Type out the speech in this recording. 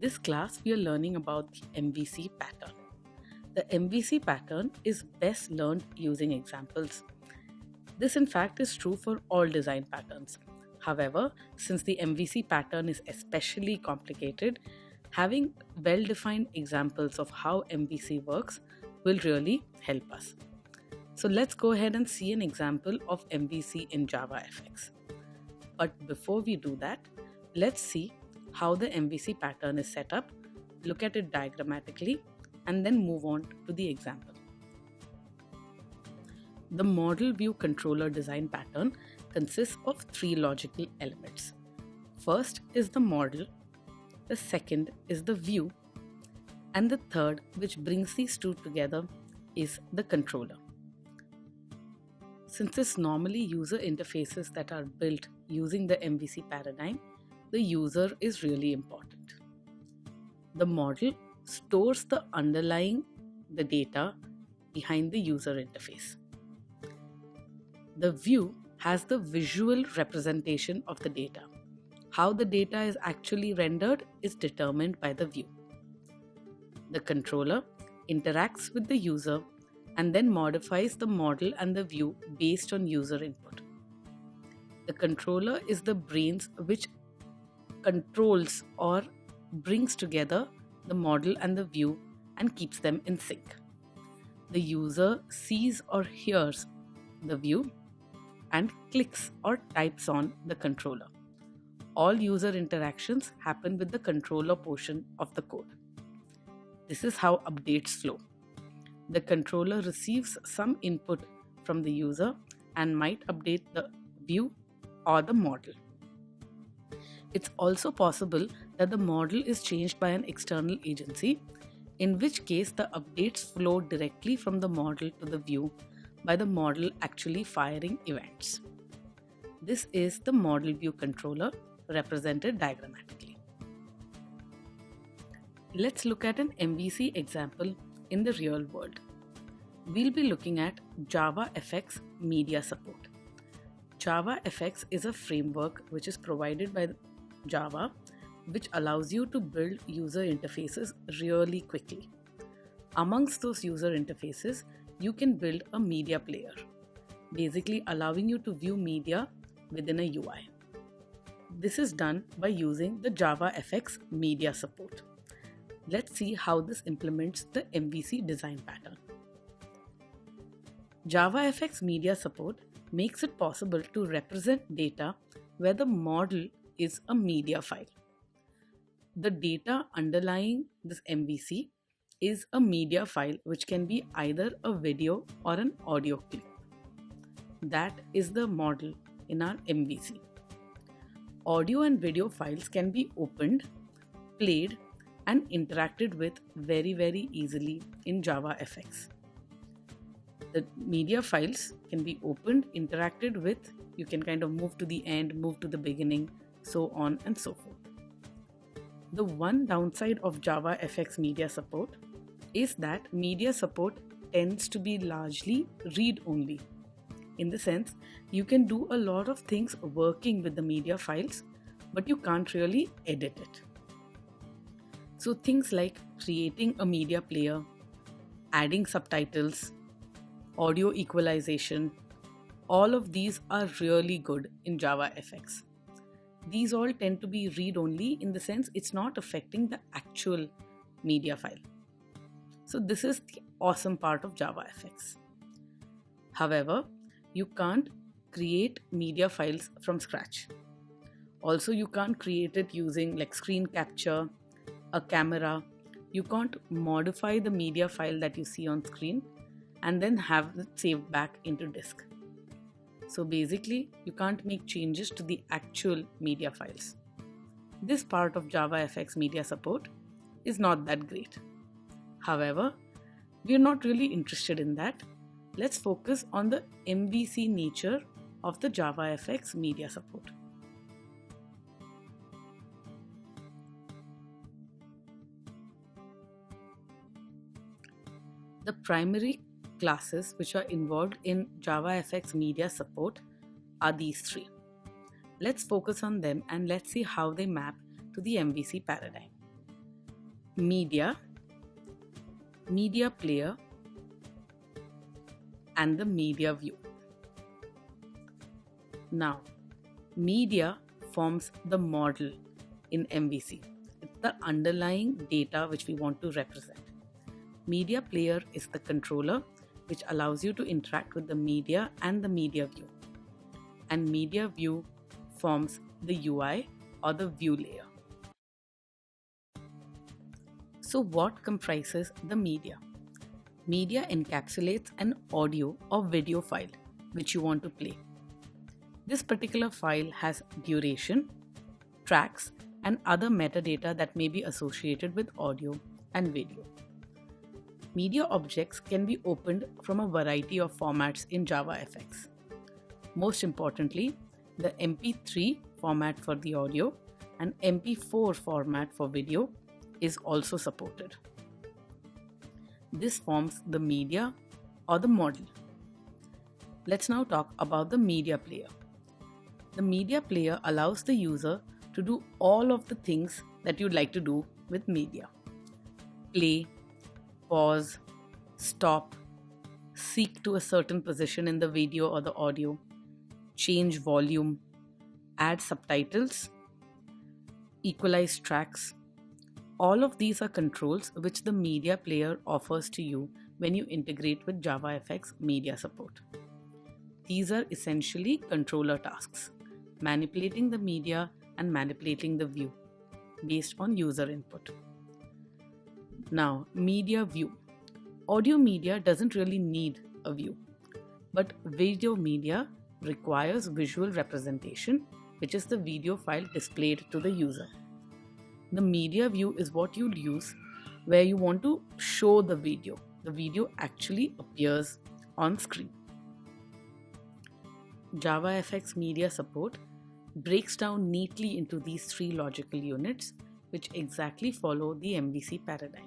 This class we are learning about the MVC pattern. The MVC pattern is best learned using examples. This in fact is true for all design patterns. However, since the MVC pattern is especially complicated, having well-defined examples of how MVC works will really help us. So let's go ahead and see an example of MVC in JavaFX. But before we do that, let's see how the MVC pattern is set up, look at it diagrammatically, and then move on to the example. The model view controller design pattern consists of three logical elements. First is the model, the second is the view, and the third, which brings these two together, is the controller. Since it's normally user interfaces that are built using the MVC paradigm, the user is really important. The model stores the underlying data behind the user interface. The view has the visual representation of the data. How the data is actually rendered is determined by the view. The controller interacts with the user and then modifies the model and the view based on user input. The controller is the brains which controls or brings together the model and the view and keeps them in sync. The user sees or hears the view and clicks or types on the controller. All user interactions happen with the controller portion of the code. This is how updates flow. The controller receives some input from the user and might update the view or the model. It's also possible that the model is changed by an external agency, in which case the updates flow directly from the model to the view by the model actually firing events. This is the model view controller represented diagrammatically. Let's look at an MVC example in the real world. We'll be looking at JavaFX Media Support. JavaFX is a framework which is provided by Java, which allows you to build user interfaces really quickly. Amongst those user interfaces, you can build a media player, basically allowing you to view media within a UI. This is done by using the JavaFX Media Support. Let's see how this implements the MVC design pattern. JavaFX Media Support makes it possible to represent data where the model is a media file. The data underlying this MVC is a media file which can be either a video or an audio clip. That is the model in our MVC. Audio and video files can be opened, played, and interacted with very easily in JavaFX. The media files can be opened, interacted with, you can kind of move to the end, move to the beginning, so on and so forth. The one downside of JavaFX Media Support is that media support tends to be largely read-only. In the sense, you can do a lot of things working with the media files, but you can't really edit it. So things like creating a media player, adding subtitles, audio equalization, all of these are really good in JavaFX. These all tend to be read-only in the sense it's not affecting the actual media file. So this is the awesome part of JavaFX. However, you can't create media files from scratch. Also, you can't create it using like screen capture, a camera. You can't modify the media file that you see on screen and then have it saved back into disk. So basically, you can't make changes to the actual media files. This part of JavaFX Media Support is not that great. However, we are not really interested in that. Let's focus on the MVC nature of the JavaFX Media Support. The primary classes which are involved in JavaFX Media Support are these three. Let's focus on them and let's see how they map to the MVC paradigm. Media, Media Player, and the Media View. Now, media forms the model in MVC. It's the underlying data which we want to represent. Media Player is the controller which allows you to interact with the media and the media view. And media view forms the UI or the view layer. So what comprises the media? Media encapsulates an audio or video file which you want to play. This particular file has duration, tracks, and other metadata that may be associated with audio and video. Media objects can be opened from a variety of formats in JavaFX. Most importantly, the MP3 format for the audio and MP4 format for video is also supported. This forms the media or the model. Let's now talk about the media player. The media player allows the user to do all of the things that you'd like to do with media. Play, pause, stop, seek to a certain position in the video or the audio, change volume, add subtitles, equalize tracks. All of these are controls which the media player offers to you when you integrate with JavaFX Media Support. These are essentially controller tasks, manipulating the media and manipulating the view based on user input. Now, media view. Audio media doesn't really need a view, but video media requires visual representation, which is the video file displayed to the user. The media view is what you'd use where you want to show the video. The video actually appears on screen. JavaFX Media Support breaks down neatly into these three logical units, which exactly follow the MVC paradigm.